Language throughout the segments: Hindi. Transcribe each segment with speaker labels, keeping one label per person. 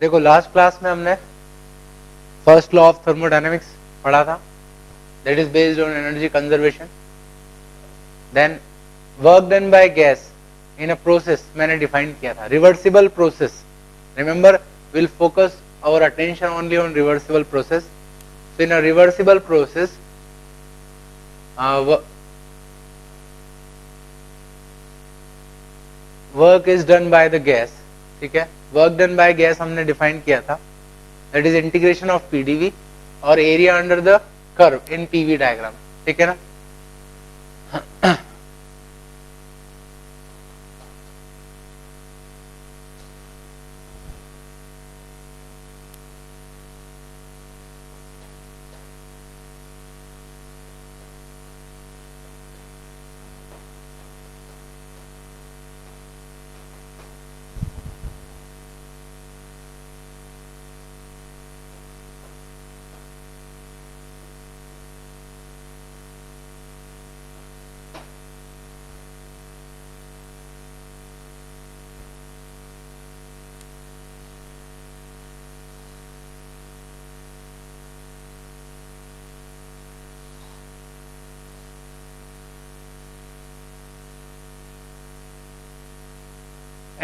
Speaker 1: देखो लास्ट क्लास में हमने फर्स्ट लॉ ऑफ थर्मोडायनेमिक्स पढ़ा था, that is based on energy conservation. Then work done by gas in a process मैंने डिफाइन किया था, reversible process. Remember, will focus our attention only on reversible process. So in a reversible process, work is done by the gas. ठीक है, वर्क डन बाय गैस हमने डिफाइन किया था, that is integration of PDV और area under the curve in PV diagram. ठीक है ना.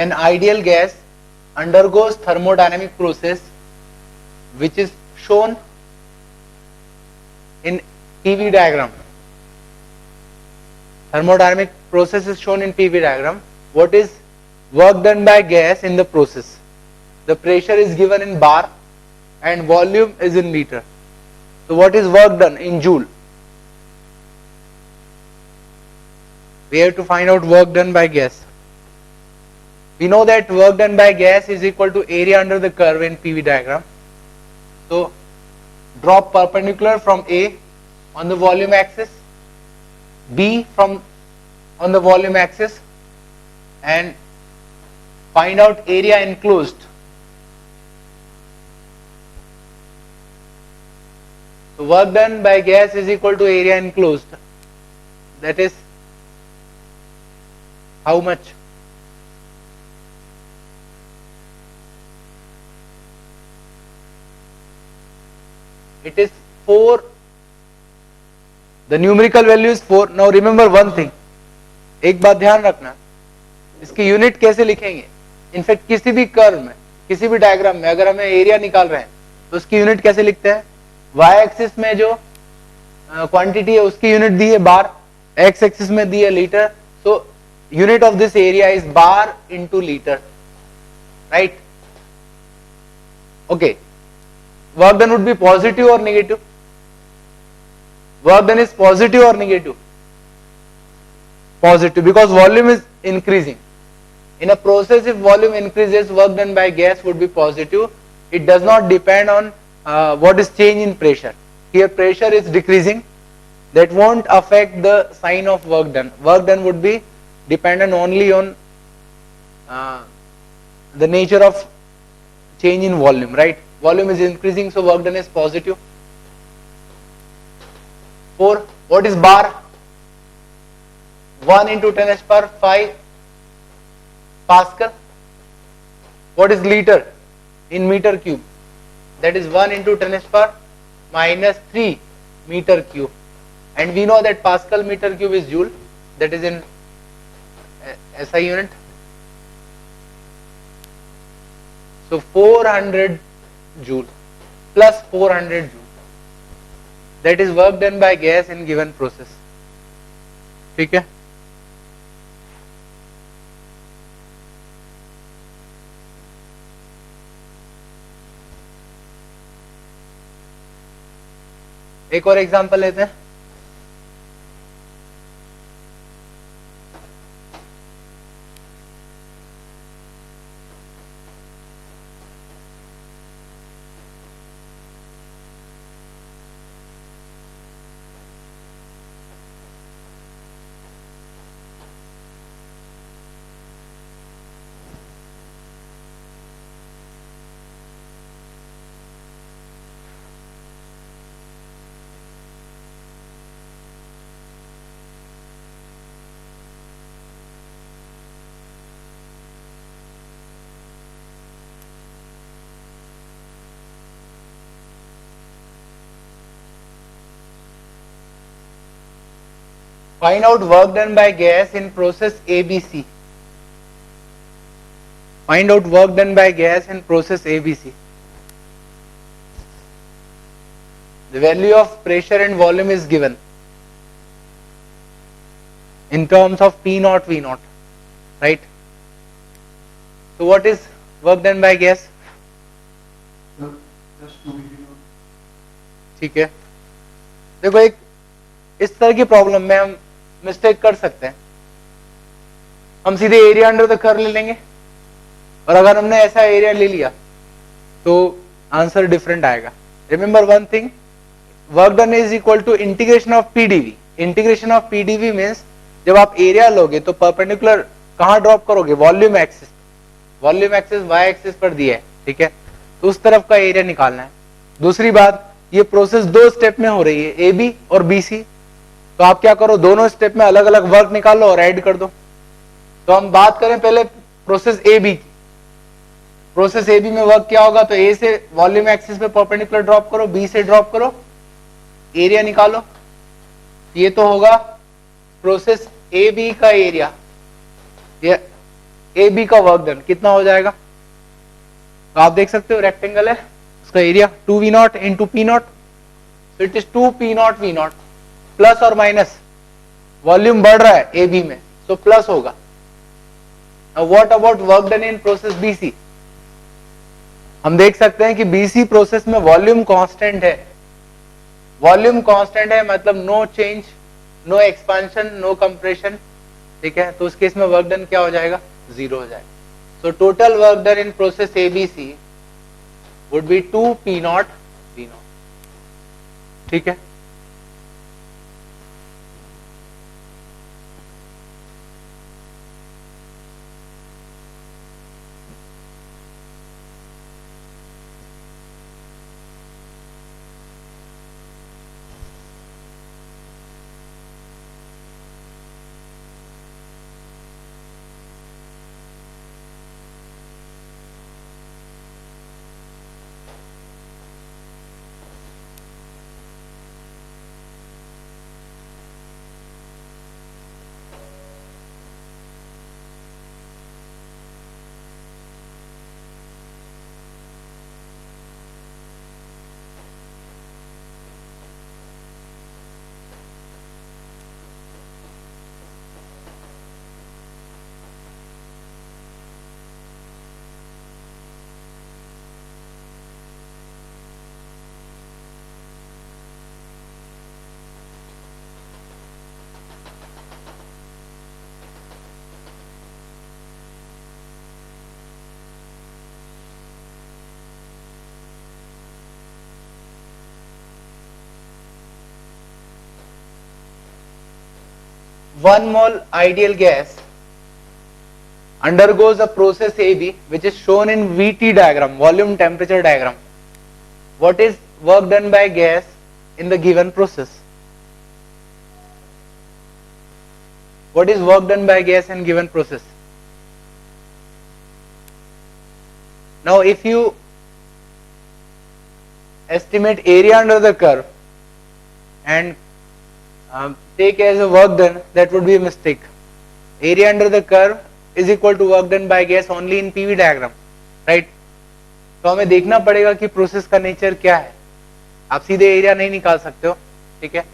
Speaker 1: An ideal gas undergoes thermodynamic process which is shown in PV diagram. Thermodynamic process is shown in PV diagram. What is work done by gas in the process? The pressure is given in bar and volume is in liter. So what is work done in joule? We have to find out work done by gas. We know that work done by gas is equal to area under the curve in PV diagram. So draw perpendicular from A on the volume axis, B from on the volume axis, and find out area enclosed. So work done by gas is equal to area enclosed. That is how much? It is 4. The numerical value is 4. Now remember one thing. एक बात ध्यान रखना, इसकी यूनिट कैसे लिखेंगे. इनफैक्ट किसी भी कर्व में, किसी भी डायग्राम में अगर हमें एरिया निकाल रहे हैं तो उसकी यूनिट कैसे लिखते हैं. वाई एक्सिस में जो क्वांटिटी है उसकी यूनिट दी है बार, एक्स एक्सिस में दी है litre. So unit of this area is bar into litre. Right. Okay. Work done would be positive or negative? Work done is positive or negative? Positive, because volume is increasing. In a process, if volume increases, work done by gas would be positive. It does not depend on what is change in pressure. Here pressure is decreasing. That won't affect the sign of work done. Work done would be dependent only on the nature of change in volume, right? Volume is increasing, so work done is positive. 4. What is bar? 1 into 10 raised power 5 Pascal. What is liter in meter cube? That is 1 into 10 raised power minus 3 meter cube. And we know that Pascal meter cube is joule, that is in SI unit. So 400 joule plus 400 joule, that is work done by gas in given process. ठीक है. एक और एग्जांपल लेते हैं. Find out work done by gas in process ABC. Find out work done by gas in process ABC. The value of pressure and volume is given in terms of P naught V naught, right? So what is work done by gas? ठीक है, देखो एक इस तरह की प्रॉब्लम में हम मिस्टेक कर सकते हैं, हम सीधे एरिया अंडर द कर्व ले लेंगे, और अगर हमने ऐसा एरिया ले लिया तो आंसर डिफरेंट आएगा. Remember one thing, work done is equal to integration of PdV. Integration of PdV means जब आप एरिया लोगे तो परपेंडिकुलर कहां ड्रॉप करोगे? Volume axis. Volume axis Y axis पर दिया है, ठीक है, तो उस तरफ का एरिया निकालना है. दूसरी बात, ये प्रोसेस दो स्टेप में हो रही है, ए बी और बी सी, तो आप क्या करो, दोनों स्टेप में अलग अलग वर्क निकालो और ऐड कर दो. तो हम बात करें पहले प्रोसेस ए बी की. प्रोसेस ए बी में वर्क क्या होगा? तो ए से वॉल्यूम एक्सिस पे परपेंडिकुलर ड्रॉप करो, बी से ड्रॉप करो, एरिया निकालो. ये तो होगा प्रोसेस ए बी का एरिया, ये ए बी का वर्क डन कितना हो जाएगा? तो आप देख सकते हो रेक्टेंगल है, उसका area 2v0 into P naught, तो it is 2p0 v0 plus और माइनस, वॉल्यूम बढ़ रहा है ए बी में तो प्लस होगा. What about work done in process BC? हम देख सकते हैं कि बीसी प्रोसेस में वॉल्यूम कांस्टेंट है. वॉल्यूम कांस्टेंट है मतलब no change, no expansion, no compression, ठीक है, तो उस केस में वर्क डन क्या हो जाएगा? जीरो हो जाएगा. So total work done in process ABC would be 2p0 v0, ठीक है. One mole ideal gas undergoes a process AB which is shown in VT diagram, volume temperature diagram. What is work done by gas in the given process? What is work done by gas in given process? Now if you estimate area under the curve and take as a work done, that would be a mistake. Area under the curve is equal to work done by gas only in PV diagram, right? तो हमें देखना पड़ेगा कि प्रोसेस का नेचर क्या है. आप सीधे एरिया नहीं निकाल सकते हो, ठीक है.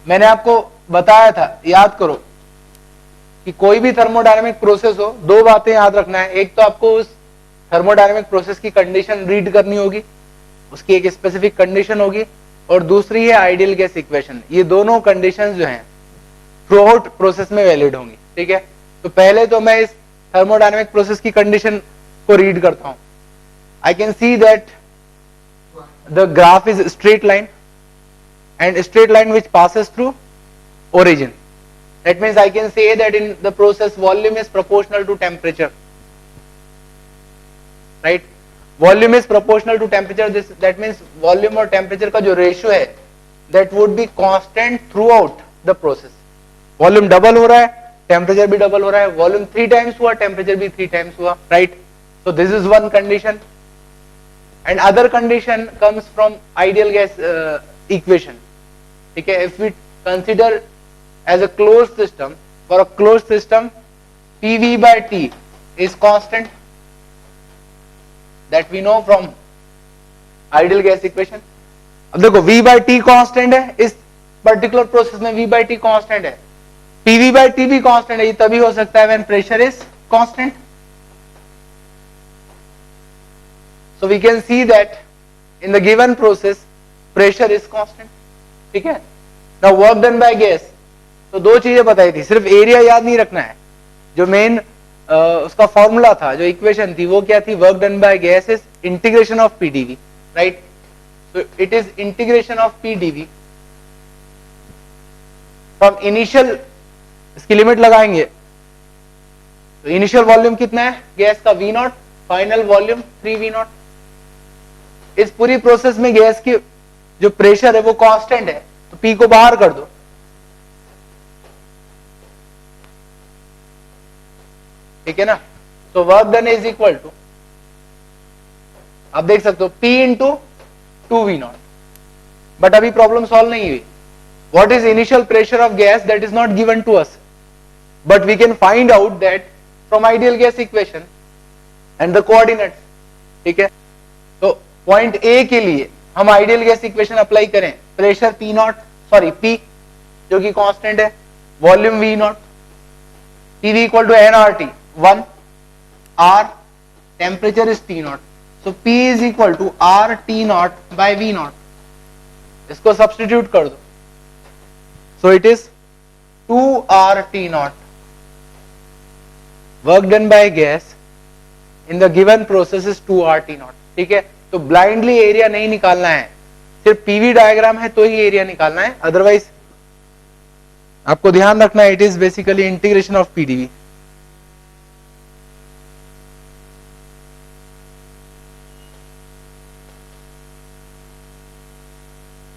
Speaker 1: मैंने आपको बताया था, याद करो कि कोई भी थर्मोडायनेमिक प्रोसेस हो, दो बातें याद रखना है. एक तो आपको उस थर्मोडायनेमिक प्रोसेस की कंडीशन रीड करनी होगी, उसकी एक स्पेसिफिक कंडीशन होगी, और दूसरी है आइडियल गैस इक्वेशन. ये दोनों कंडीशंस जो हैं थ्रू आउट प्रोसेस में वैलिड होंगी, ठीक है. तो पहले तो मैं इस थर्मोडायनेमिक प्रोसेस की कंडीशन को रीड करता हूं. I can see that the graph is straight line and straight line which passes through origin. That means I can say that in the process volume is proportional to temperature, right? Volume is proportional to temperature. That means volume और temperature का जो ratio है that would be constant throughout the process. Volume double हो रहा है, temperature भी double हो रहा है. Volume 3 times हुआ, temperature भी 3 times हुआ, right? So this is one condition. And other condition comes from ideal gas equation. ठीक है, if we consider as a closed system. For a closed system, PV by T is constant, that we know from ideal gas equation. अब देखो V by T constant है, इस पर्टिकुलर प्रोसेस में V by T constant है, PV by T भी constant है, ये तभी हो सकता है when pressure is constant. So we can see that in the given process pressure is constant. ठीक है. Now work done by gas, तो दो चीजें बताई थी, सिर्फ एरिया याद नहीं रखना है, जो मेन उसका फॉर्मूला था, जो इक्वेशन थी वो क्या थी, work done by gas is integration of PDV, right. So it is integration of PDV from initial, इसकी लिमिट लगाएंगे तो इनिशियल वॉल्यूम कितना है गैस का V0, फाइनल वॉल्यूम 3V0. इस पूरी प्रोसेस में गैस की जो प्रेशर है वो कांस्टेंट है, तो P को बाहर कर दो, ठीक है ना. तो work done is equal to, आप देख सकते हो P इंटू 2V0. बट अभी प्रॉब्लम सॉल्व नहीं हुई. What is initial pressure of gas, that is not given to us, but we can find out that from ideal gas equation and the coordinates. ठीक है. तो पॉइंट ए के लिए हम आइडियल गैस इक्वेशन अप्लाई करें, प्रेशर P जो कि कांस्टेंट है, volume V0, PV equal to nRT 1, R temperature is T0, so P is equal to R T0 by V0. इसको सब्स्टिट्यूट कर दो, so it is 2R T0. Work done by gas in the given process is 2R T0. ठीक है. तो ब्लाइंडली एरिया नहीं निकालना है, सिर्फ पीवी डायग्राम है तो ही एरिया निकालना है, अदरवाइज आपको ध्यान रखना है it is basically integration of PDV.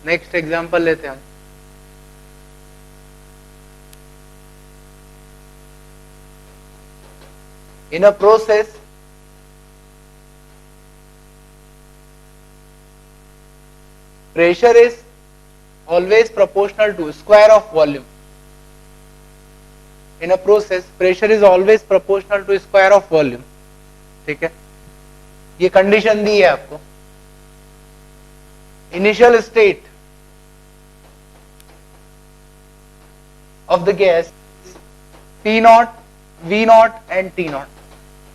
Speaker 1: Next example लेते हैं हम. In a process pressure is always proportional to square of volume. In a process pressure is always proportional to square of volume. ठीक है. ये कंडीशन दी है आपको. Initial state of the gas P0, V0 and T0.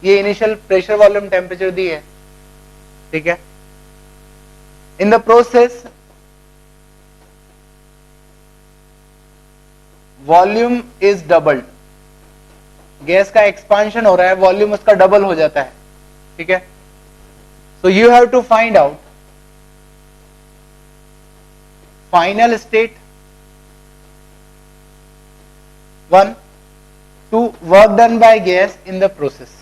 Speaker 1: ये इनिशियल प्रेशर वॉल्यूम टेम्परेचर दी है. ठीक है. In the process, volume is doubled. Gas का एक्सपांशन हो रहा है, वॉल्यूम उसका डबल हो जाता है. ठीक है. So you have to find out final state 1, 2 work done by gas in the process.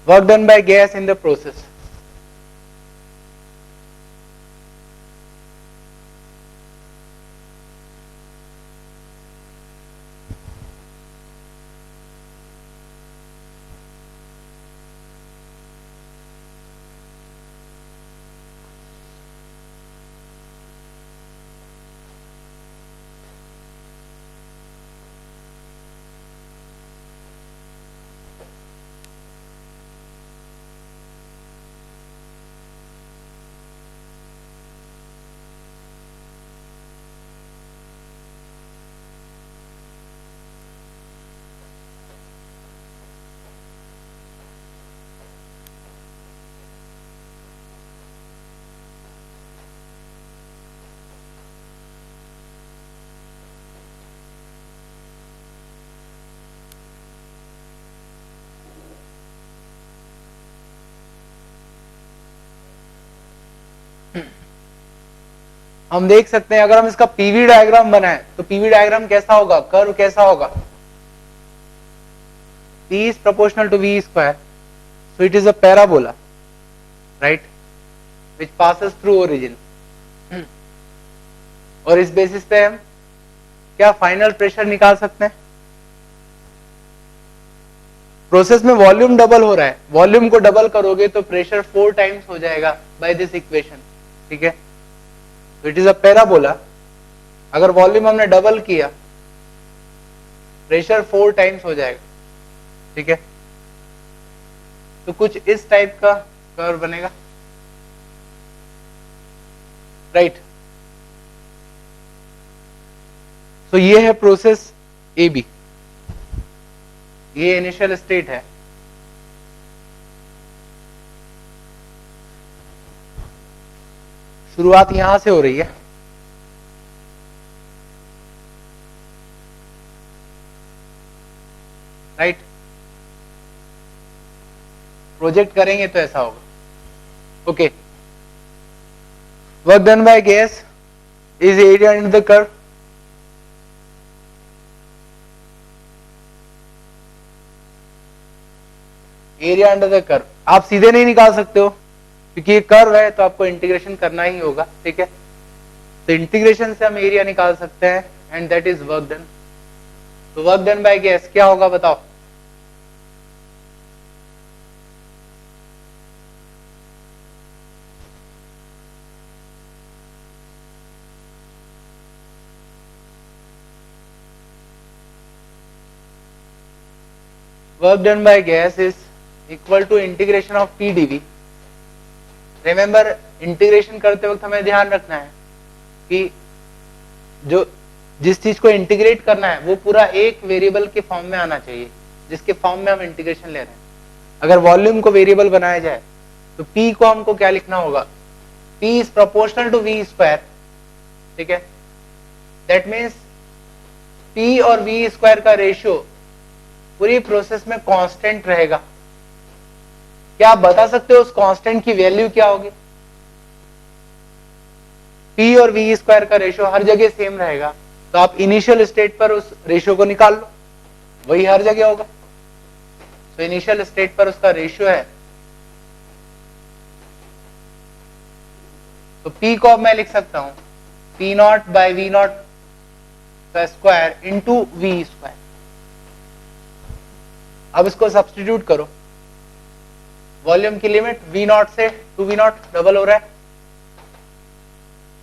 Speaker 1: Work done by gas in the process. हम देख सकते हैं अगर हम इसका पीवी डायग्राम बनाएं तो पीवी डायग्राम कैसा होगा, कर्व कैसा होगा, P is proportional to V square, so it is a parabola, right, which passes through origin. और इस बेसिस पे हम क्या फाइनल प्रेशर निकाल सकते हैं. प्रोसेस में वॉल्यूम डबल हो रहा है, वॉल्यूम को डबल करोगे तो प्रेशर 4 टाइम्स हो जाएगा बाय दिस इक्वेशन. ठीक है. तो इट इज अ पैराबोला। अगर वॉल्यूम हमने डबल किया, प्रेशर 4 टाइम्स हो जाएगा, ठीक है। तो कुछ इस टाइप का कर्व बनेगा, राइट। तो ये है प्रोसेस ए बी, ये इनिशियल स्टेट है। शुरुआत यहां से हो रही है, राइट। प्रोजेक्ट करेंगे तो ऐसा होगा, okay. Work done by gas is area under the curve. Area under the curve आप सीधे नहीं निकाल सकते हो, क्योंकि ये कर्व है तो आपको इंटीग्रेशन करना ही होगा, ठीक है। तो इंटीग्रेशन से हम एरिया निकाल सकते हैं, and that is work done. तो वर्क डन बाय गैस क्या होगा बताओ? Work done by gas is equal to integration of P dV। Remember, integration करते वक्त हमें ध्यान रखना है कि जो जिस चीज को इंटीग्रेट करना है वो पूरा एक वेरिएबल के फॉर्म में आना चाहिए, जिसके फॉर्म में हम इंटीग्रेशन ले रहे हैं। अगर वॉल्यूम को वेरिएबल बनाया जाए तो P को हमको क्या लिखना होगा? P is proportional to V square, ठीक है। दैट मीन्स P और V स्क्वायर का रेशियो पूरी प्रोसेस में कांस्टेंट रहेगा। क्या आप बता सकते हो उस कांस्टेंट की वैल्यू क्या होगी? P और V स्क्वायर का रेशियो हर जगह सेम रहेगा, तो आप इनिशियल स्टेट पर उस रेशियो को निकाल लो, वही हर जगह होगा। तो इनिशियल स्टेट पर उसका रेशियो है, तो P को अब मैं लिख सकता हूं P not by V not का स्क्वायर इंटू V स्क्वायर। अब इसको सब्स्टिट्यूट करो, वॉल्यूम की लिमिट V नॉट से 2V नॉट डबल हो रहा है,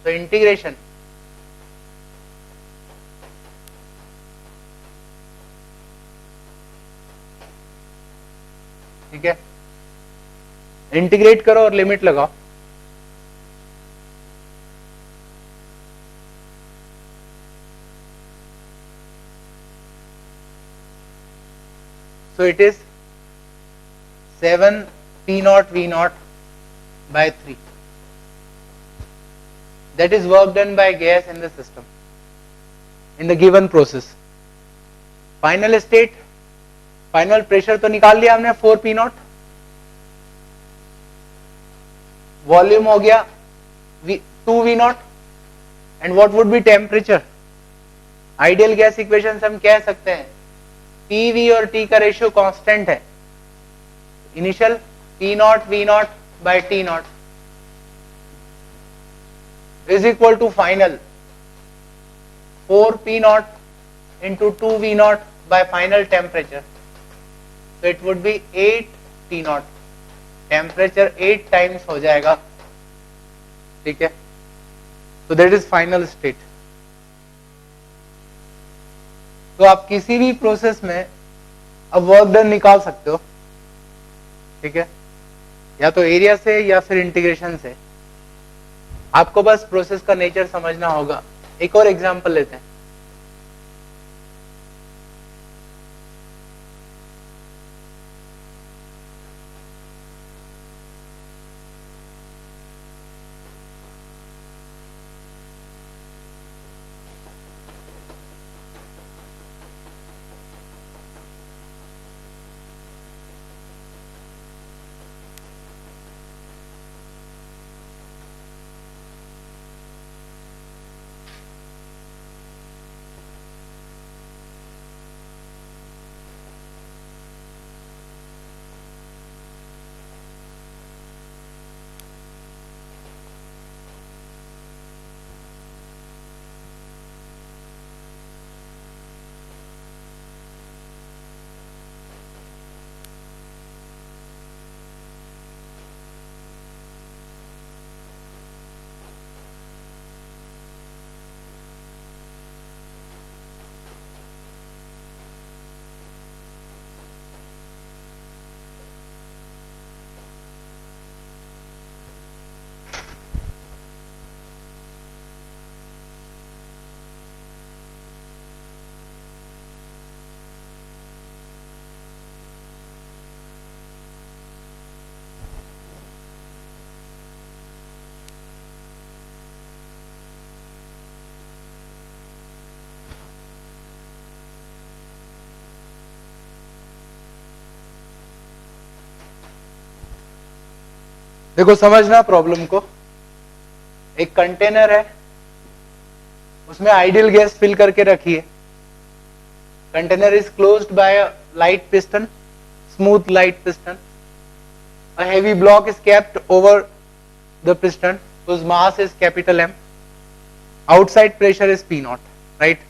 Speaker 1: तो इंटीग्रेशन ठीक है, इंटीग्रेट करो और लिमिट लगाओ। So it is 7 P naught V naught by 3. That is work done by gas in the system in the given process. Final state, final pressure तो निकाल लिया हमने 4 P naught, वॉल्यूम हो गया 2 V naught, and what would be temperature? Ideal gas equation से हम कह सकते हैं PV और T का रेशियो कांस्टेंट है, initial P naught V naught by T naught is equal to final 4 P naught into 2 V naught by final temperature, तो it would be 8 T naught. Temperature 8 times हो जाएगा, ठीक है। तो दैट इज फाइनल स्टेट। तो आप किसी भी प्रोसेस में अब वर्क डन निकाल सकते हो, ठीक है, या तो एरिया से या फिर इंटीग्रेशन से। आपको बस प्रोसेस का नेचर समझना होगा। एक और एग्जांपल लेते हैं। देखो समझना प्रॉब्लम को, एक कंटेनर है, उसमें आइडियल गैस फिल करके रखी है. Container is closed by a light piston, smooth light piston. A heavy block is kept over the piston whose mass is capital M. Outside pressure is P naught, right?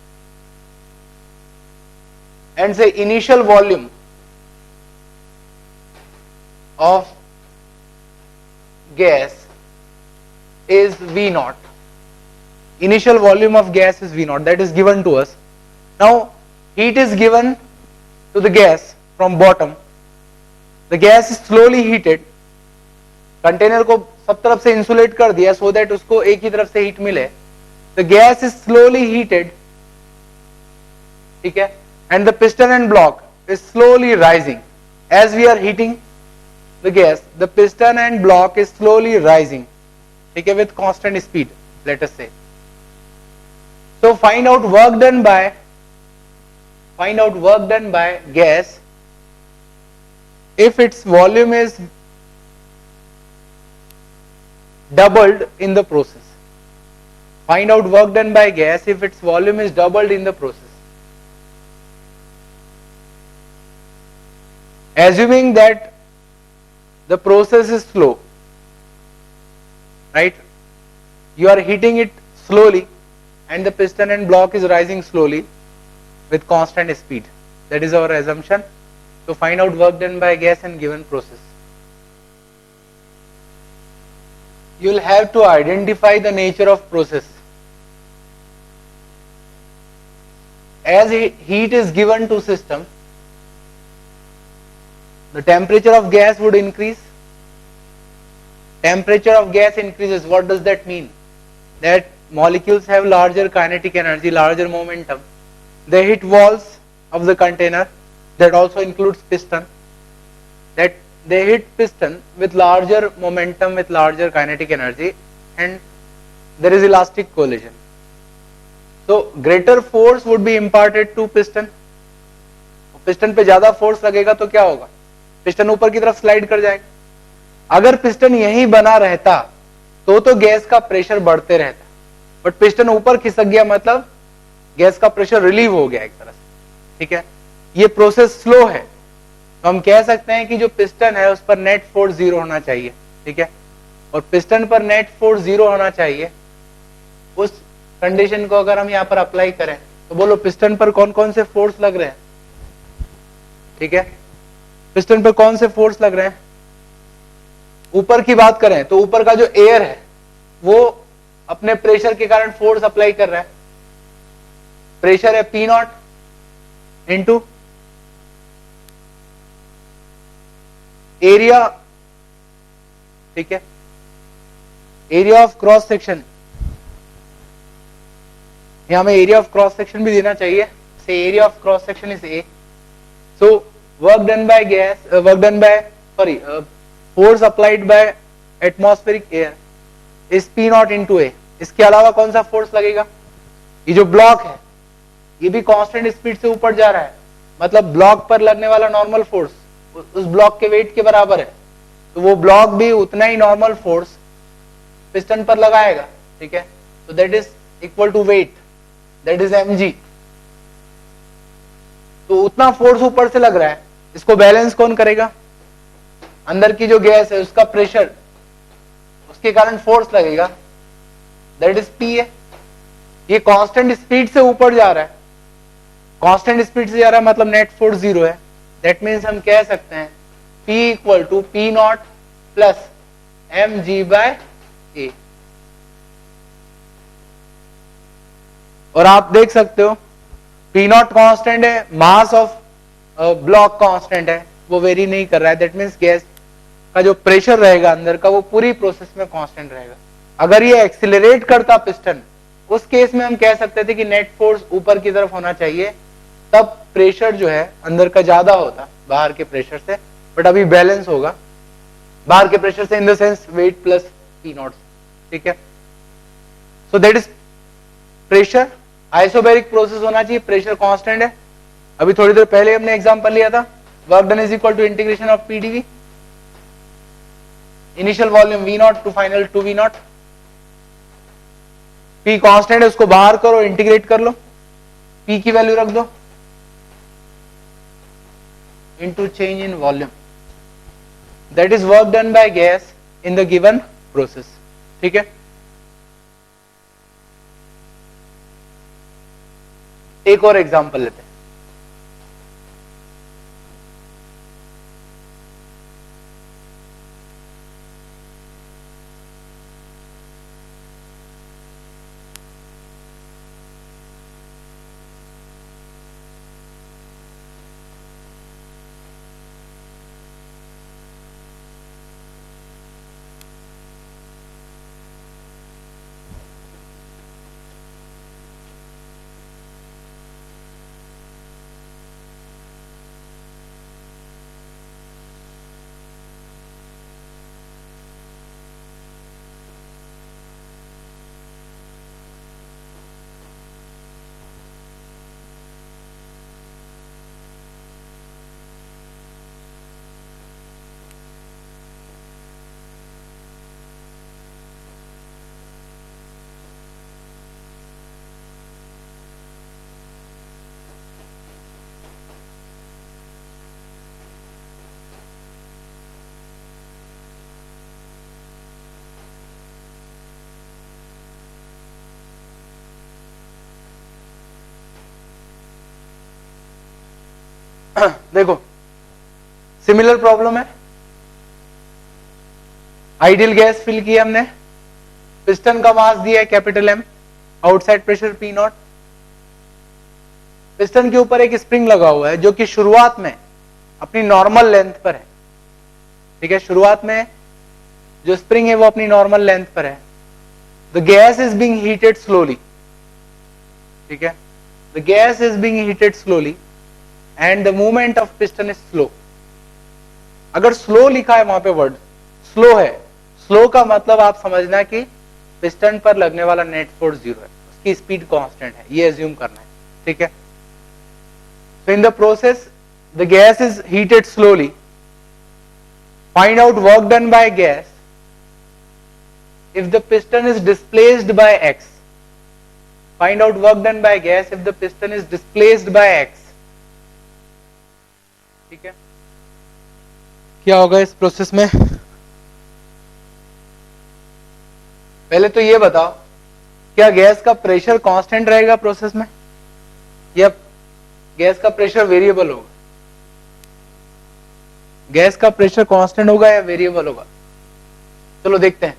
Speaker 1: And say initial volume of gas is V naught. Initial volume of gas is V naught, that is given to us. Now heat is given to the gas from bottom. The gas is slowly heated. Container को सब तरफ से इंसुलेट कर दिया so that उसको एक ही तरफ से हीट मिले. The gas is slowly heated, ठीक है, and the piston and block is slowly rising. As we are heating the gas, the piston and block is slowly rising, ठीक है, with constant speed, let us say. So find out work done by gas if its volume is doubled in the process. Find out work done by gas if its volume is doubled in the process. Assuming that the process is slow, right? You are heating it slowly and the piston and block is rising slowly with constant speed. That is our assumption. So find out work done by gas in given process. You will have to identify the nature of process. As heat is given to system, the temperature of gas would increase. Temperature of gas increases. What does that mean? That molecules have larger kinetic energy, larger momentum. They hit walls of the container. That also includes piston. That they hit piston with larger momentum, with larger kinetic energy, and there is elastic collision. So greater force would be imparted to piston. Piston पे ज्यादा फोर्स लगेगा तो क्या होगा? पिस्टन ऊपर की तरफ स्लाइड कर जाएगा. अगर पिस्टन यहीं बना रहता तो गैस का प्रेशर बढ़ते रहता, बट पिस्टन ऊपर खिसक गया मतलब गैस का प्रेशर रिलीव हो गया एक तरह से, ठीक है. ये प्रोसेस स्लो है तो हम कह सकते हैं कि जो पिस्टन है उस पर नेट फोर्स 0 होना चाहिए, ठीक है. और पिस्टन पर नेट फोर्स 0 होना चाहिए. उस कंडीशन को अगर हम यहाँ पर अप्लाई करें तो बोलो पिस्टन पर कौन कौन से फोर्स लग रहे हैं, ठीक है. पिस्टन पर कौन से फोर्स लग रहे हैं? ऊपर की बात करें तो ऊपर का जो एयर है वो अपने प्रेशर के कारण फोर्स अप्लाई कर रहा है. प्रेशर है P नॉट इंटू एरिया, ठीक है. एरिया ऑफ क्रॉस सेक्शन, यहां हमें एरिया ऑफ क्रॉस सेक्शन भी देना चाहिए. से area of cross section is A. So work done by force applied by atmospheric air is P naught into A. इसके अलावा कौन सा फोर्स लगेगा? ये जो ब्लॉक है ये भी कांस्टेंट स्पीड से ऊपर जा रहा है, मतलब ब्लॉक पर लगने वाला नॉर्मल फोर्स उस ब्लॉक के वेट के बराबर है, तो वो ब्लॉक भी उतना ही नॉर्मल फोर्स पिस्टन पर लगाएगा, ठीक है. तो that is equal to weight, that is mg. तो उतना फोर्स ऊपर से लग रहा है, इसको बैलेंस कौन करेगा? अंदर की जो गैस है उसका प्रेशर, उसके कारण फोर्स लगेगा, दैट इज P है. ये कांस्टेंट स्पीड से ऊपर जा रहा है, कांस्टेंट स्पीड से जा रहा है मतलब नेट फोर्स 0 है. दैट मीन्स हम कह सकते हैं P equal to P naught plus mg by A. और आप देख सकते हो P नॉट कांस्टेंट है, मास ऑफ ब्लॉक कांस्टेंट है, वो वेरी नहीं कर रहा है. दैट मीन्स गैस का जो प्रेशर रहेगा अंदर का वो पूरी प्रोसेस में कांस्टेंट रहेगा. अगर ये एक्सिलरेट करता पिस्टन, उस केस में हम कह सकते थे कि नेट फोर्स ऊपर की तरफ होना चाहिए, तब प्रेशर जो है अंदर का ज्यादा होता बाहर के प्रेशर से, बट अभी बैलेंस होगा बाहर के प्रेशर से in the sense weight plus P not, ठीक है. So that is pressure. Isobaric process होना चाहिए, प्रेशर कांस्टेंट है. अभी थोड़ी देर पहले हमने एग्जांपल लिया था, work done is equal to integration of PdV. Initial volume V naught to final 2V naught, P constant है उसको बाहर करो, इंटीग्रेट कर लो, P की वैल्यू रख दो into change in volume, that is work done by gas in the given process. ठीक है, एक और एग्जांपल लेते हैं। देखो सिमिलर प्रॉब्लम है, आइडियल गैस फिल की हमने, पिस्टन का मास दिया है capital M, outside pressure P not, piston के ऊपर एक स्प्रिंग लगा हुआ है जो कि शुरुआत में अपनी नॉर्मल लेंथ पर है। ठीक है, शुरुआत में जो स्प्रिंग है वो अपनी नॉर्मल लेंथ पर है। The gas is being heated slowly. ठीक है, the gas is being heated slowly and the movement of piston is slow. अगर स्लो लिखा है वहां पे वर्ड स्लो है, स्लो का मतलब आप समझना कि पिस्टन पर लगने वाला नेट फोर्स 0 है, उसकी स्पीड कांस्टेंट है, ये एज्यूम करना है। ठीक है, so in the process the gas is heated slowly, find out work done by gas if the piston is displaced by x, find out work done by gas if the piston is displaced by x। ठीक है, क्या होगा इस प्रोसेस में? पहले तो ये बताओ क्या गैस का प्रेशर कांस्टेंट रहेगा प्रोसेस में या गैस का प्रेशर वेरिएबल होगा? गैस का प्रेशर कांस्टेंट होगा या वेरिएबल होगा? चलो देखते हैं।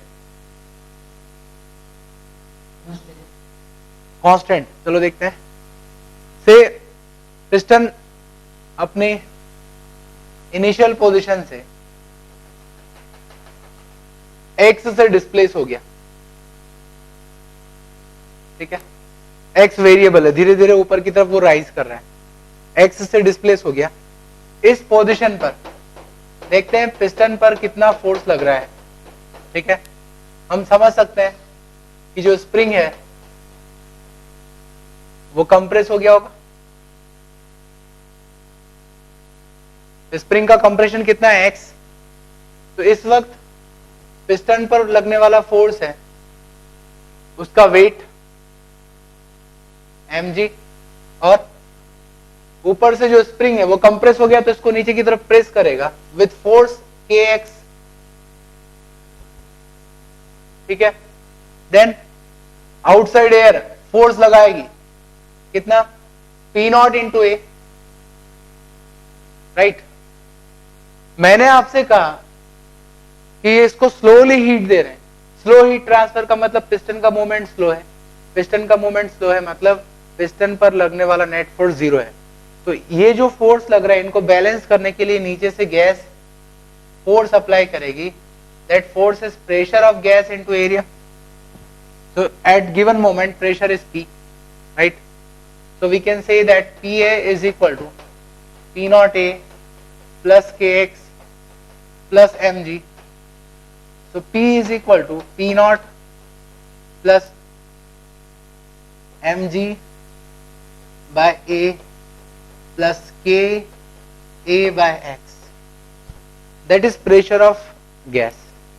Speaker 1: कांस्टेंट, चलो देखते हैं। से पिस्टन अपनी इनिशियल पोजीशन से एक्स से डिस्प्लेस हो गया। ठीक है, एक्स वेरिएबल है, धीरे धीरे ऊपर की तरफ वो राइज कर रहा है, एक्स से डिस्प्लेस हो गया। इस पोजीशन पर देखते हैं पिस्टन पर कितना फोर्स लग रहा है। ठीक है, हम समझ सकते हैं कि जो स्प्रिंग है वो कंप्रेस हो गया होगा। स्प्रिंग का कंप्रेशन कितना है? एक्स। तो इस वक्त पिस्टन पर लगने वाला फोर्स है उसका वेट mg, और ऊपर से जो स्प्रिंग है वो कंप्रेस हो गया तो इसको नीचे की तरफ प्रेस करेगा विथ फोर्स kx। ठीक है, देन आउटसाइड एयर फोर्स लगाएगी कितना? P नॉट इंटू ए। राइट, मैंने आपसे कहा कि इसको स्लोली हीट दे रहे हैं। स्लो हीट ट्रांसफर का मतलब पिस्टन का मूवमेंट स्लो है, पिस्टन का मूवमेंट स्लो है मतलब पिस्टन पर लगने वाला नेट फोर्स 0 है। तो ये जो फोर्स लग रहा है इनको बैलेंस करने के लिए नीचे से गैस फोर्स अप्लाई करेगी। That force is pressure of gas into area. So at given moment pressure is P, right? So we can say that PA is equal to P naught A plus KX plus mg. So P is equal to P naught plus mg by A plus K A by X. That is pressure of gas.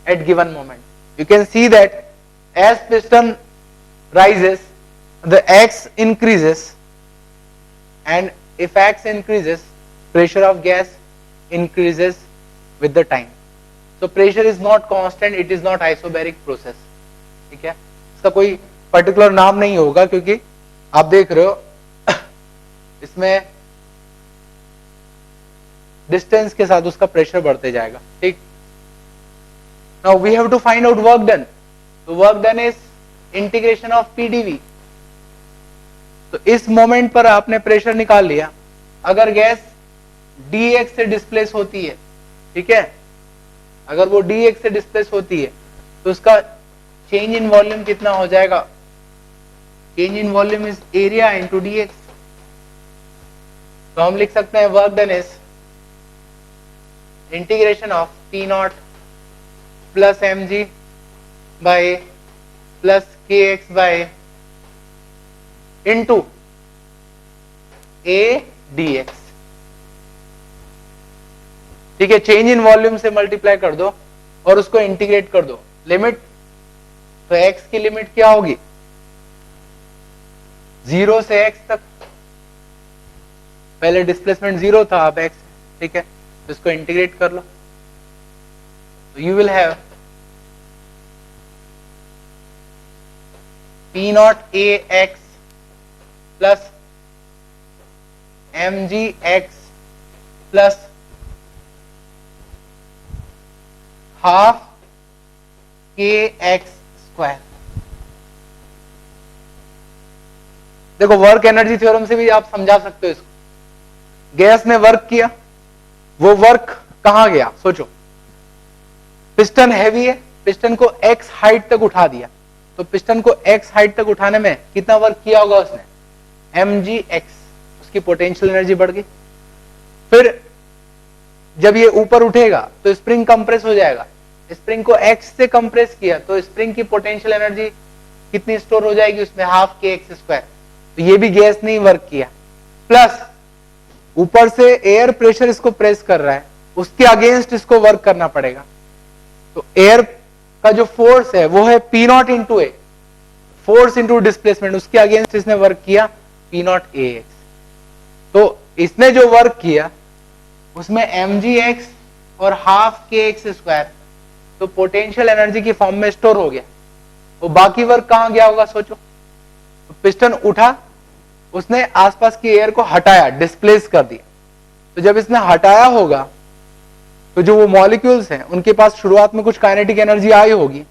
Speaker 1: at given moment. You can see that as piston rises, the X increases, and if X increases, pressure of gas increases with the time. So pressure is not constant, it is not isobaric process. ठीक है, इसका कोई पर्टिकुलर नाम नहीं होगा क्योंकि आप देख रहे हो इसमें डिस्टेंस के साथ उसका प्रेशर बढ़ते जाएगा. ठीक. Now we have to find out work done. तो work done is integration of PDV. तो इस मोमेंट पर आपने प्रेशर निकाल लिया. अगर गैस dx से डिस्प्लेस होती है, ठीक है, अगर वो dx से डिस्प्लेस होती है तो उसका चेंज इन वॉल्यूम कितना हो जाएगा? Change in volume is area into dx. तो हम लिख सकते हैं work done is integration of P naught plus mg by plus kx by into a dx. ठीक है, चेंज इन वॉल्यूम से मल्टीप्लाई कर दो और उसको इंटीग्रेट कर दो. लिमिट, तो x की लिमिट क्या होगी? 0 से x तक. पहले डिस्प्लेसमेंट 0 था, अब x. ठीक है, तो इसको इंटीग्रेट कर लो. तो you will have P not a x plus mg x plus half के एक्स स्क्वायर. देखो वर्क एनर्जी थ्योरम से भी आप समझा सकते हो इसको. गैस ने वर्क किया, वो वर्क कहां गया? सोचो, पिस्टन हैवी है, पिस्टन को एक्स हाइट तक उठा दिया. तो पिस्टन को एक्स हाइट तक उठाने में कितना वर्क किया होगा उसने? mgx. उसकी पोटेंशियल एनर्जी बढ़ गई. फिर जब ये ऊपर उठेगा तो स्प्रिंग कंप्रेस हो जाएगा. स्प्रिंग को x से कंप्रेस किया तो स्प्रिंग की पोटेंशियल एनर्जी कितनी स्टोर हो जाएगी उसमें? हाफ के एक्स स्क्वायर. तो ये भी गैस ने वर्क किया. प्लस ऊपर से एयर प्रेशर इसको प्रेस कर रहा है, उसके अगेंस्ट इसको वर्क करना पड़ेगा. तो एयर का जो फोर्स है वो है P नॉट इंटू ए, फोर्स इंटू डिस्प्लेसमेंट. उसके अगेंस्ट इसने वर्क किया P नॉट ए एक्स. तो इसने जो वर्क किया उसमें mgx और हाफ के एक्स स्क्वायर तो पोटेंशियल एनर्जी की फॉर्म में स्टोर हो गया. वो बाकी वर्क कहां गया होगा? सोचो, तो पिस्टन उठा, उसने आसपास की एयर को हटाया, डिस्प्लेस कर दिया. तो जब इसने हटाया होगा तो जो वो मॉलिक्यूल्स हैं उनके पास शुरुआत में कुछ काइनेटिक एनर्जी आई होगी,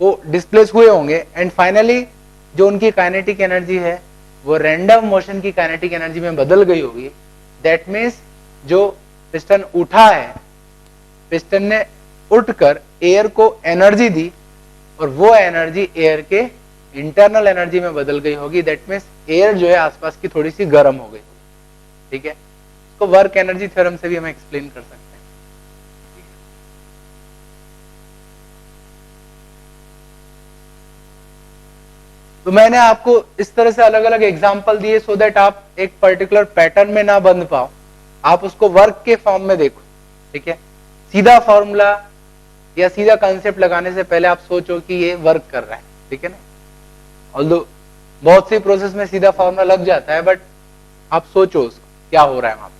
Speaker 1: वो डिस्प्लेस हुए होंगे एंड फाइनली जो उनकी काइनेटिक एनर्जी है वो रैंडम मोशन की काइनेटिक एनर्जी में बदल गई होगी. दैट मीन्स जो पिस्टन उठा है, पिस्टन ने उठकर एयर को एनर्जी दी और वो एनर्जी एयर के इंटरनल एनर्जी में बदल गई होगी. दैट मीन्स एयर जो है आसपास की थोड़ी सी गर्म हो गई. ठीक है, इसको वर्क एनर्जी थ्योरम से भी हम एक्सप्लेन कर सकते हैं. तो मैंने आपको इस तरह से अलग अलग एग्जाम्पल दिए सो दैट आप एक पर्टिकुलर पैटर्न में ना बंध पाओ, आप उसको वर्क के फॉर्म में देखो. ठीक है, सीधा फॉर्मूला या सीधा कंसेप्ट लगाने से पहले आप सोचो कि ये वर्क कर रहा है. ठीक है ना, ऑल्दो बहुत सी प्रोसेस में सीधा फॉर्मूला लग जाता है, बट आप सोचो उसको क्या हो रहा है वहां.